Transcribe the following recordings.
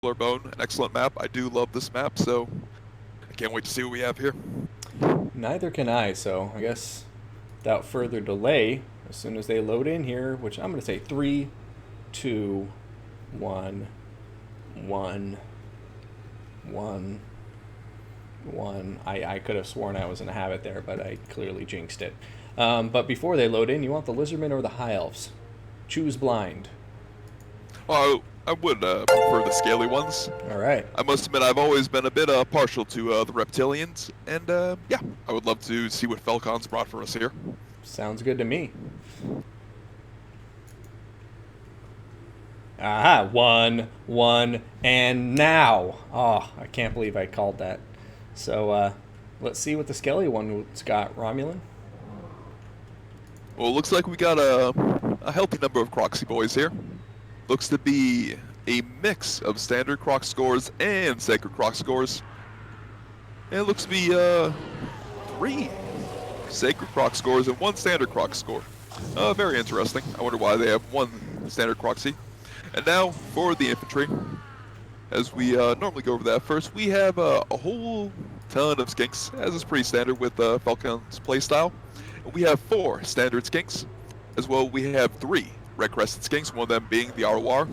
Bone, an excellent map. I do love this map, so I can't wait to see what we have here. Neither can I, so I guess without further delay, as soon as they load in here, which I'm going to say 3, 2, 1, 1, 1, 1. I could have sworn I was in a habit there, but I clearly jinxed it. But before they load in, you want the Lizardmen or the High Elves? Choose blind. Well, I would prefer the scaly ones. All right. I must admit, I've always been a bit partial to the reptilians, and yeah, I would love to see what Felkon's brought for us here. Sounds good to me. Aha, 1, 1, and now. Oh, I can't believe I called that. So let's see what the skelly one's got, Romulan. Well, it looks like we got a healthy number of Croxy boys here. Looks to be a mix of standard Croc scores and sacred Croc scores. And it looks to be 3 sacred Croc scores and 1 standard Croc score. Very interesting. I wonder why they have 1 standard Croxy. And now for the infantry. As we normally go over that first, we have a whole ton of skinks, as is pretty standard with Felkon's playstyle. We have 4 standard skinks. As well, we have 3 red-crested skinks, one of them being the Arwar,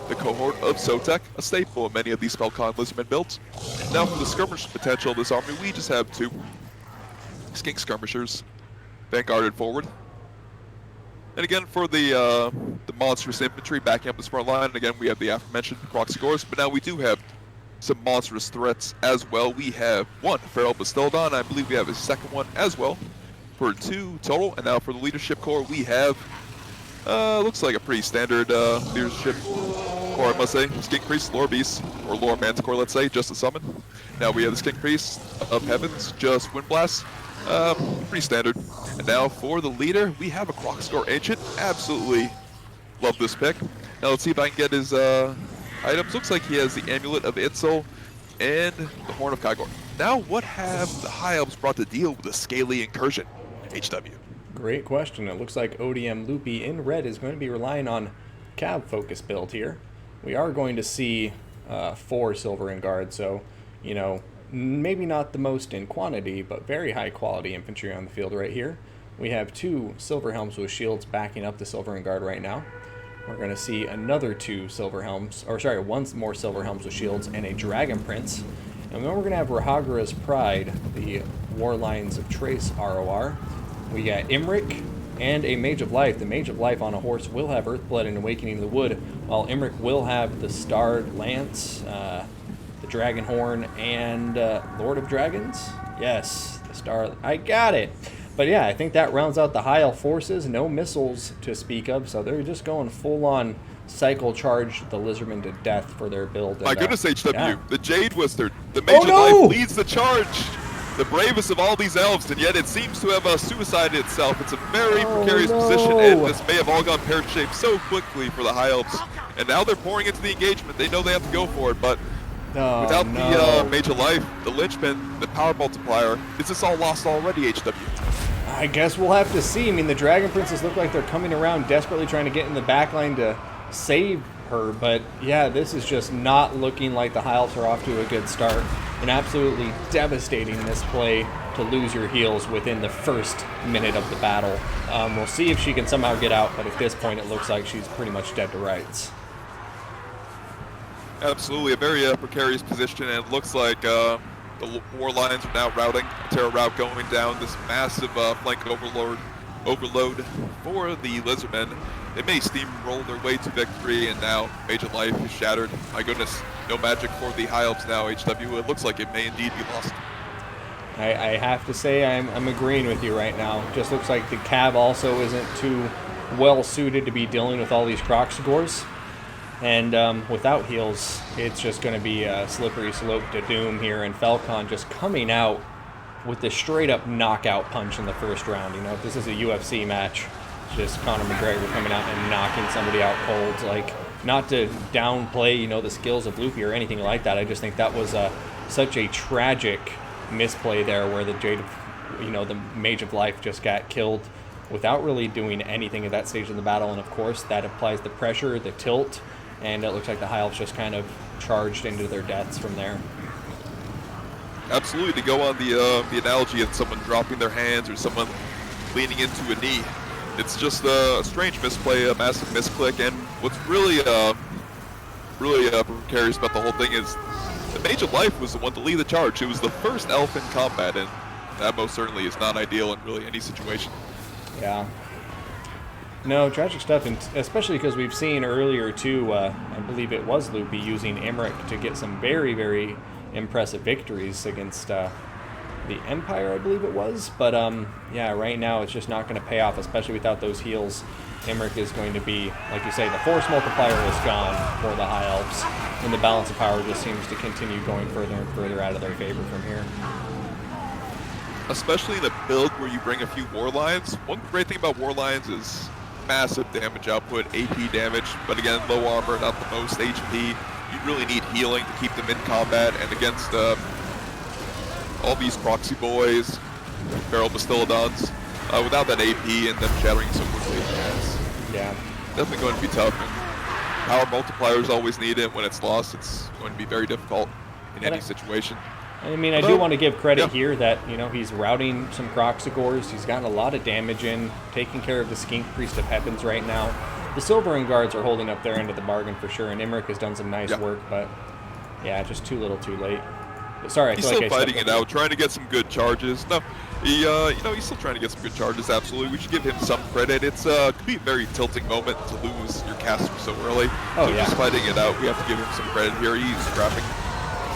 the cohort of Sotek, a staple of many of these Felkon Lizardmen builds. Now for the skirmish potential of this army, we just have 2 skink skirmishers, vanguarded forward. And again, for the monstrous infantry backing up the front line, again, we have the aforementioned Croc scores, but now we do have some monstrous threats as well. We have 1 Feral Bastildon, I believe we have a second one as well, for 2 total. And now for the leadership corps, we have looks like a pretty standard leadership corps, I must say. Skink Priest, Lore Beast, or Lore Manticore, let's say, just a summon. Now we have the Skink Priest of Heavens, just Wind Blast. Pretty standard. And now for the leader, we have a Croc Score Ancient. Absolutely love this pick. Now let's see if I can get his items. Looks like he has the Amulet of Itzel and the Horn of Kygor. Now what have the High Elves brought to deal with the Scaly Incursion, HW? Great question. It looks like ODM Loupi in red is going to be relying on cab focus build here. We are going to see 4 Silver and Guard, so, you know, maybe not the most in quantity, but very high quality infantry on the field right here. We have 2 Silver Helms with shields backing up the Silver and Guard right now. We're going to see another 2 Silver Helms, or sorry, 1 more Silver Helms with shields and a Dragon Prince. And then we're going to have Rahagara's Pride, the War Lions of Trace ROR. We got Imric and a Mage of Life. The Mage of Life on a horse will have Earthblood and Awakening of the Wood, while Imric will have the Starred Lance, the Dragon Horn, and Lord of Dragons? Yes, the Star... I got it! But yeah, I think that rounds out the High Elf forces. No missiles to speak of, so they're just going full-on cycle charge the Lizardmen to death for their build. My goodness, HW, yeah. The Jade Wizard, the Mage of Life leads the charge. The bravest of all these elves, and yet it seems to have suicided itself. It's a very precarious position, and this may have all gone pear-shaped so quickly for the High Elves. And now they're pouring into the engagement. They know they have to go for it, but without the Mage of Life, the linchpin, the power multiplier, is this all lost already, HW? I guess we'll have to see. I mean, the Dragon Princes look like they're coming around desperately trying to get in the backline to save her, but yeah, this is just not looking like the High Elves are off to a good start. An absolutely devastating misplay to lose your heals within the first minute of the battle. We'll see if she can somehow get out, but at this point it looks like she's pretty much dead to rights. Absolutely, a very precarious position, and it looks like the War Lions are now routing, a terror route going down this massive flank overload for the Lizardmen. They may steamroll their way to victory, and now Mage of Life is shattered. My goodness, no magic for the High Elves now, HW. It looks like it may indeed be lost. I have to say I'm agreeing with you right now. Just looks like the Cab also isn't too well suited to be dealing with all these Croc scores. And without heals, it's just going to be a slippery slope to doom here. And Felkon just coming out with the straight-up knockout punch in the first round. You know, if this is a UFC match, just Conor McGregor coming out and knocking somebody out cold. Like, not to downplay, you know, the skills of Loupi or anything like that. I just think that was such a tragic misplay there, where the the Mage of Life just got killed without really doing anything at that stage of the battle. And of course, that applies the pressure, the tilt, and it looks like the High Elves just kind of charged into their deaths from there. Absolutely, to go on the analogy of someone dropping their hands or someone leaning into a knee. It's just a strange misplay, a massive misclick, and what's really precarious about the whole thing is the Mage of Life was the one to lead the charge. It was the first elf in combat, and that most certainly is not ideal in really any situation. Yeah. No, tragic stuff, and especially because we've seen earlier too, I believe it was Loupi using Emmerich to get some very, very impressive victories against the Empire, I believe it was. But yeah, right now it's just not going to pay off, especially without those heals. Emmerich is going to be, like you say, the force multiplier is gone for the High Elves, and the balance of power just seems to continue going further and further out of their favor from here. Especially in a build where you bring a few War Lions. One great thing about War Lions is massive damage output, AP damage, but again, low armor, not the most HP. You really need healing to keep them in combat, and against all these proxy boys, Feral Bastillodons, without that AP and them shattering so quickly, yeah, definitely going to be tough. And power multipliers always need it. When it's lost, it's going to be very difficult in any situation. I mean, I do want to give credit here that, you know, he's routing some Croxigors. He's gotten a lot of damage in, taking care of the Skink Priest of Heavens right now. The Silvering Guards are holding up their end of the bargain for sure, and Emmerich has done some nice work, but yeah, just too little too late. Sorry, I he's feel still like fighting it out, trying to get some good charges. No, he, he's still trying to get some good charges. Absolutely, we should give him some credit. It's could be a very tilting moment to lose your caster so early. Oh, so just fighting it out, we have to give him some credit here. He's scrapping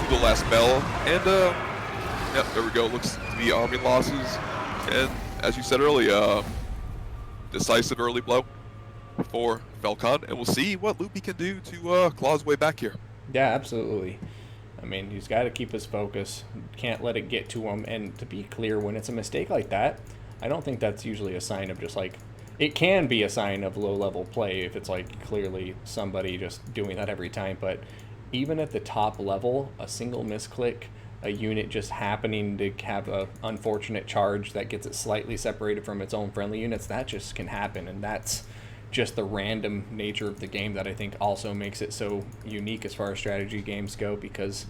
through the last bell, and yeah, there we go. Looks to be army losses, and as you said earlier, decisive early blow for Felkon, and we'll see what Loupi can do to claw his way back here. Yeah, absolutely. I mean, he's got to keep his focus. Can't let it get to him. And to be clear, when it's a mistake like that, I don't think that's usually a sign of just like, it can be a sign of low-level play if it's like clearly somebody just doing that every time. But even at the top level, a single misclick, a unit just happening to have a unfortunate charge that gets it slightly separated from its own friendly units, that just can happen. And that's just the random nature of the game that I think also makes it so unique as far as strategy games go, because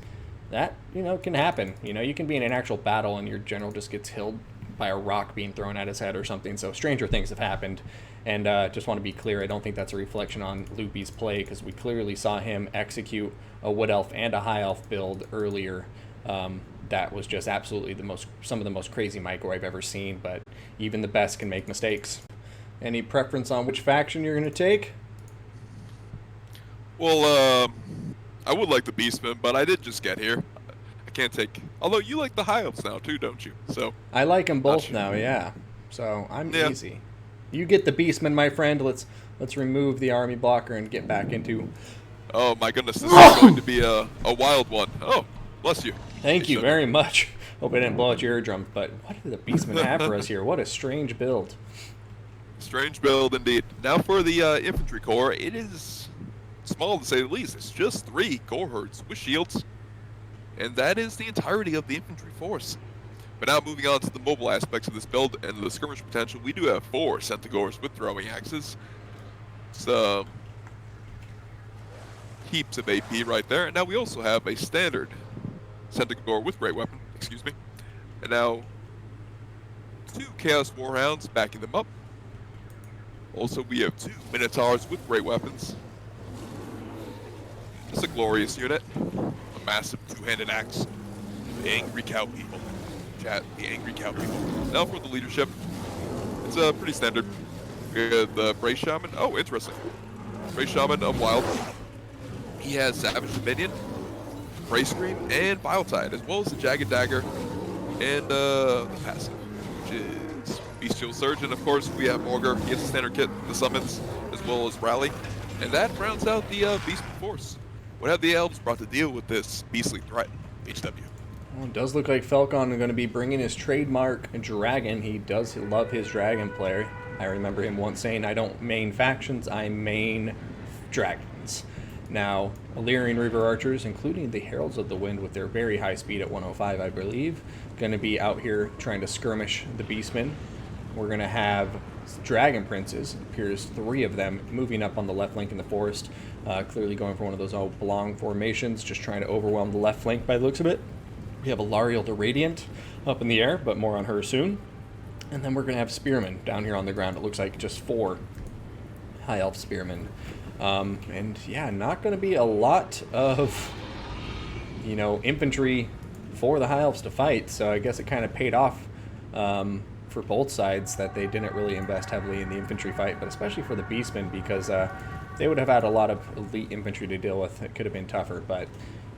that, you know, can happen. You know, you can be in an actual battle and your general just gets killed by a rock being thrown at his head or something. So stranger things have happened. And just want to be clear, I don't think that's a reflection on Loupi's play, because we clearly saw him execute a Wood Elf and a High Elf build earlier. That was just absolutely some of the most crazy micro I've ever seen, but even the best can make mistakes. Any preference on which faction you're going to take? Well, I would like the Beastmen, but I did just get here. I can't take... Although you like the High Elves now, too, don't you? So I like them both now, yeah. So I'm easy. You get the Beastmen, my friend. Let's remove the army blocker and get back into... Oh, my goodness. This is going to be a wild one. Oh, bless you. Thank you very much. Hope I didn't blow out your eardrum, but what do the Beastmen have for us here? What a strange build. Strange build indeed. Now for the infantry corps, it is small to say the least. It's just 3 core herds with shields, and that is the entirety of the infantry force. But now moving on to the mobile aspects of this build and the skirmish potential, we do have 4 Centaurs with throwing axes. It's heaps of AP right there. And now we also have a standard Centaur with great weapon, excuse me. And now 2 Chaos Warhounds backing them up. Also, we have 2 Minotaurs with great weapons. It's a glorious unit. A massive 2-handed axe. The angry cow people. Chat, the angry cow people. Now for the leadership. It's pretty standard. We have the Brace Shaman. Oh, interesting. Brace Shaman of Wild. He has Savage Dominion, Prey Scream, and Vile Tide, as well as the Jagged Dagger and the passive, which is Bestial Surge. And of course, we have Morgar. He has a standard kit, the summons, as well as Rally. And that rounds out the Beastman force. What have the Elves brought to deal with this beastly threat, HW? Well, it does look like Felkon is going to be bringing his trademark dragon. He does love his dragon player. I remember him once saying, I don't main factions, I main dragons. Now, Illyrian River Archers, including the Heralds of the Wind with their very high speed at 105, I believe, going to be out here trying to skirmish the Beastmen. We're going to have Dragon Princes. It appears 3 of them moving up on the left flank in the forest. Clearly going for one of those oblong formations, just trying to overwhelm the left flank by the looks of it. We have a Lariel the Radiant up in the air, but more on her soon. And then we're going to have Spearmen down here on the ground. It looks like just 4 High Elf Spearmen. And yeah, not going to be a lot of, you know, infantry for the High Elves to fight. So I guess it kind of paid off for both sides that they didn't really invest heavily in the infantry fight, but especially for the Beastmen, because they would have had a lot of elite infantry to deal with. It could have been tougher, but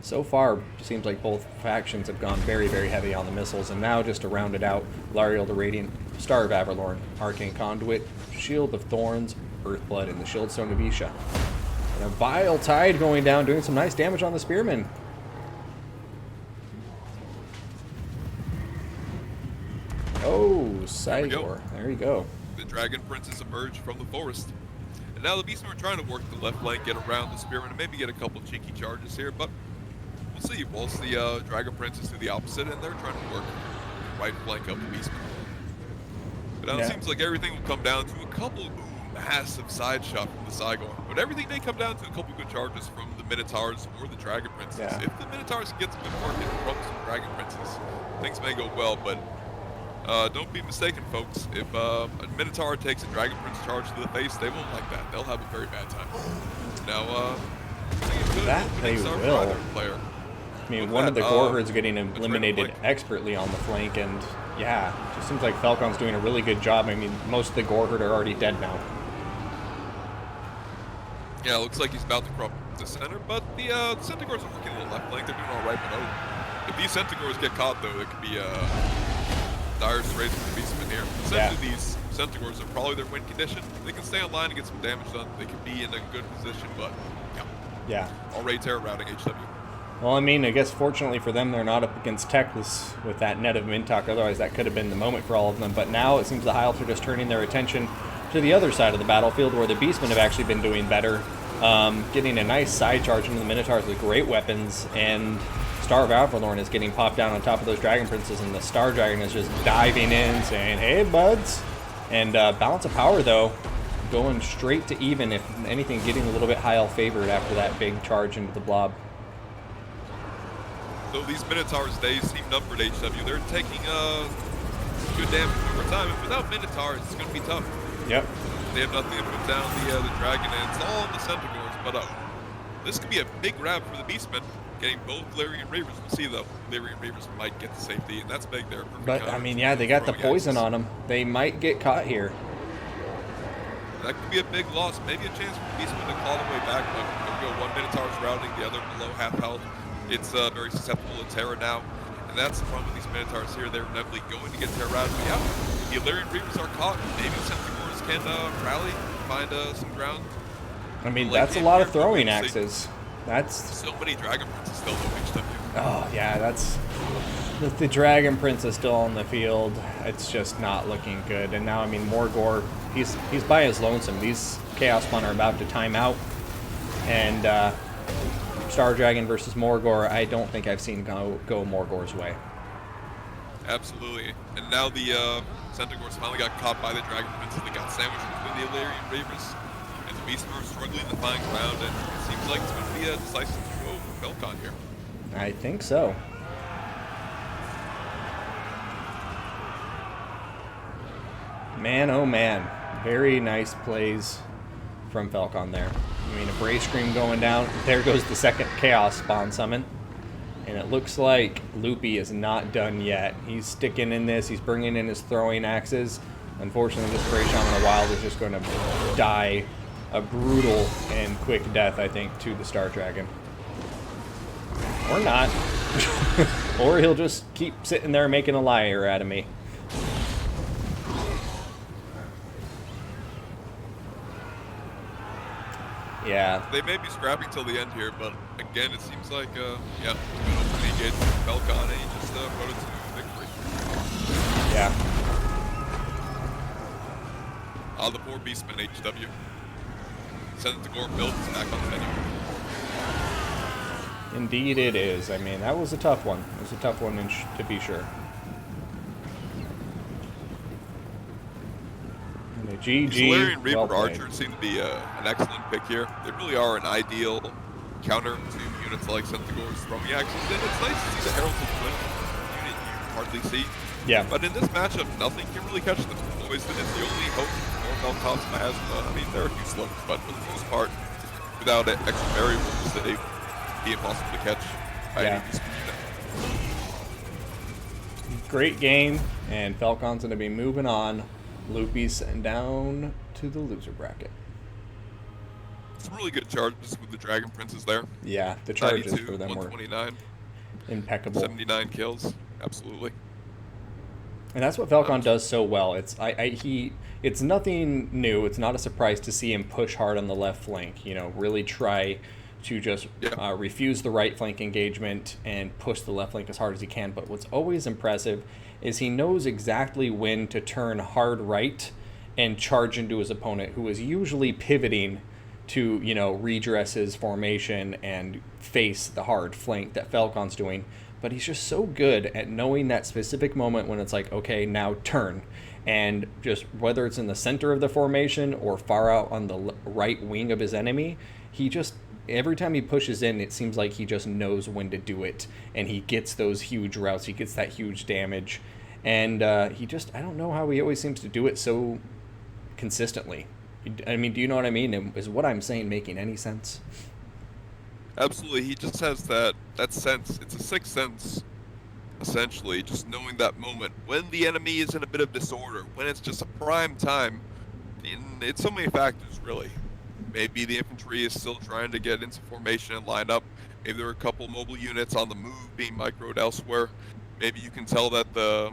so far it seems like both factions have gone very, very heavy on the missiles. And now, just to round it out, Lariel the Radiant, Star of Avalorn, Arcane Conduit, Shield of Thorns, Earthblood, and the Shieldstone of Isha. And a Vile Tide going down, doing some nice damage on the Spearmen. Oh, Sigor. There you go. The Dragon Princes emerge from the forest. And now the Beastmen are trying to work the left flank, get around the Spearmen, and maybe get a couple cheeky charges here, but we'll see. Whilst the Dragon Princes do the opposite, and they're trying to work the right flank of the Beastmen. But now it seems like everything will come down to a couple massive side shot from the Sigor. But everything may come down to a couple good charges from the Minotaurs or the Dragon Princes. Yeah. If the Minotaurs can get some good work in from some Dragon Princes, things may go well, but don't be mistaken, folks. If a Minotaur takes a Dragon Prince charge to the face, they won't like that. They'll have a very bad time. Now, that they will. Player. I mean, one of the Gorherds getting eliminated expertly on the flank, and yeah, it just seems like Felkon's doing a really good job. I mean, most of the Gorherd are already dead now. Yeah, it looks like he's about to crop the center, but the Centaurs are working on the left flank. They're doing all right, but if these Centaurs get caught, though, it could be dire straits for the Beastmen here. Essentially, these Centaurs are probably their win condition. They can stay on line and get some damage done. They can be in a good position, but yeah. Already terror routing HW. Well, I mean, I guess fortunately for them, they're not up against Teclis with that net of Mintok. Otherwise, that could have been the moment for all of them. But now it seems the High Elves are just turning their attention to the other side of the battlefield, where the Beastmen have actually been doing better, getting a nice side charge into the Minotaurs with great weapons, and Star of Avalorn is getting popped down on top of those Dragon Princes, and the Star Dragon is just diving in, saying, "Hey, buds!" And Balance of Power, though, going straight to even, if anything, getting a little bit High Elf favored after that big charge into the blob. So these Minotaurs' days seem numbered, HW. They're taking good damage over time, and without Minotaurs, it's going to be tough. Yep. They have nothing to put down the dragon, and it's all on the Centaurs, but this could be a big grab for the Beastmen, getting both Lyrian Reavers. We'll see, though. Lyrian Reavers might get the safety, and that's big there. But, I mean, yeah, they got the poison on them. They might get caught here. That could be a big loss. Maybe a chance for the Beastmen to claw their way back, but there we go. One Minotaur's routing, the other below half health. It's very susceptible to Terra now, and that's the problem with these Minotaurs here. They're inevitably going to get Terra routed. But yeah, the Illyrian Reavers are caught. Maybe the Centaurs can rally, find some ground. I mean, that's a lot of throwing axes. That's so many Dragon Princes still no HW. Oh yeah, that's the Dragon Prince is still on the field. It's just not looking good. And now, I mean, Morgor, he's by his lonesome. These Chaos Spawn are about to time out, and Star Dragon versus Morgor, I don't think I've seen go Morgor's way. Absolutely. And now the Centaurs finally got caught by the Dragon Princes. They got sandwiched between the Illyrian Reavers, and the Beastmen are struggling to find ground, and it seems like it's going to be a decisive throw for Felkon here. I think so. Man, oh man. Very nice plays from Felkon there. I mean, a Brave Scream going down. There goes the second Chaos Spawn summon. And it looks like Loupi is not done yet. He's sticking in this. He's bringing in his throwing axes. Unfortunately, this Brave Shaman of the Wild is just going to die a brutal and quick death, I think, to the Star Dragon. Or not. Or he'll just keep sitting there making a liar out of me. Yeah. They may be scrapping till the end here, but again, it seems like, yeah, opening engage Felkon, and he just rode it to victory. Yeah. The poor Beastmen HW. Send it to Gore built back on the menu. Indeed it is. I mean, that was a tough one. It was a tough one to be sure. And they GG. Solarian Reaper Well played. Archers seem to be an excellent pick here. They really are an ideal counter to units like Centaur's throwing axes, and it's nice to see the Heralds of Flint unit you hardly see. Yeah. But in this matchup, nothing can really catch them. Poison is the only hope for Velkon has. I mean, there are a few slopes, but for the most part, without extra variables, they'd be impossible to catch by any Beastmen unit. Great game, and Felkon's going to be moving on. Loupi's down to the loser bracket. Some really good charges with the Dragon Princes there. Yeah, the charges 92, for them were 129, impeccable. 79 kills. Absolutely. And that's what Felkon does so well. It's nothing new. It's not a surprise to see him push hard on the left flank. You know, really try to just refuse the right flank engagement and push the left flank as hard as he can. But what's always impressive is he knows exactly when to turn hard right and charge into his opponent, who is usually pivoting to, you know, redress his formation and face the hard flank that Felkon's doing. But he's just so good at knowing that specific moment when it's like, okay, now turn. And just whether it's in the center of the formation or far out on the right wing of his enemy, he just, every time he pushes in, it seems like he just knows when to do it. And he gets those huge routes, he gets that huge damage. And he just, I don't know how he always seems to do it so consistently. I mean, do you know what I mean? Is what I'm saying making any sense? Absolutely, he just has that sense. It's a sixth sense, essentially, just knowing that moment when the enemy is in a bit of disorder, when it's just a prime time. It's so many factors, really. Maybe the infantry is still trying to get into formation and line up. Maybe there are a couple mobile units on the move being microed elsewhere. Maybe you can tell that the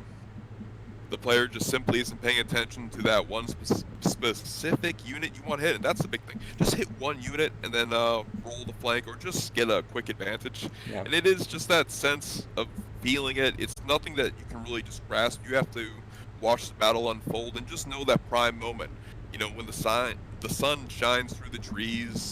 player just simply isn't paying attention to that one specific unit you want hit, and that's the big thing. Just hit one unit and then roll the flank, or just get a quick advantage. Yeah. And it is just that sense of feeling it. It's nothing that you can really just grasp. You have to watch the battle unfold and just know that prime moment. You know, when the sun shines through the trees,